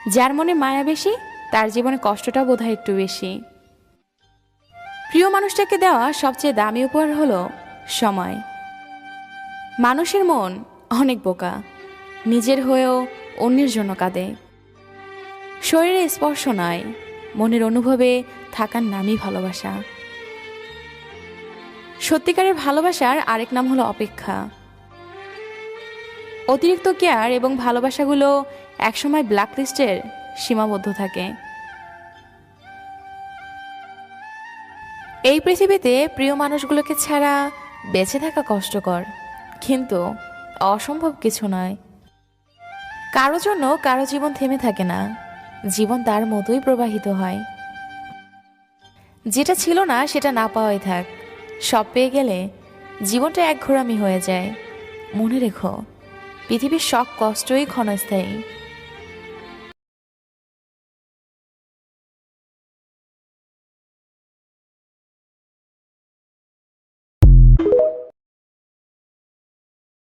যার মনে মায়া বেশি তার জীবনে কষ্টটা বোধহয় একটু বেশি। প্রিয় মানুষটাকে দেওয়া সবচেয়ে দামি উপহার হলো সময়। মানুষের মন অনেক বোকা, নিজের হয়েও অন্যের জন্য কাঁদে। শরীরে স্পর্শ নয়, মনের অনুভবে থাকার নামই ভালোবাসা। সত্যিকারের ভালোবাসার আরেক নাম হলো অপেক্ষা। অতিরিক্ত কেয়ার এবং ভালোবাসাগুলো একসময় ব্ল্যাকলিস্টের সীমাবদ্ধ থাকে। এই পৃথিবীতে প্রিয় মানুষগুলোকে ছাড়া বেঁচে থাকা কষ্টকর, কিন্তু অসম্ভব কিছু নয়। কারো জন্য কারো জীবন থেমে থাকে না, জীবন তার মতোই প্রবাহিত হয়। যেটা ছিল না সেটা না পাওয়াই থাক, সব পেয়ে গেলে জীবনটা একঘেয়েমি হয়ে যায়। মনে রেখো, পৃথিবীর সব কষ্টই ক্ষণস্থায়ী।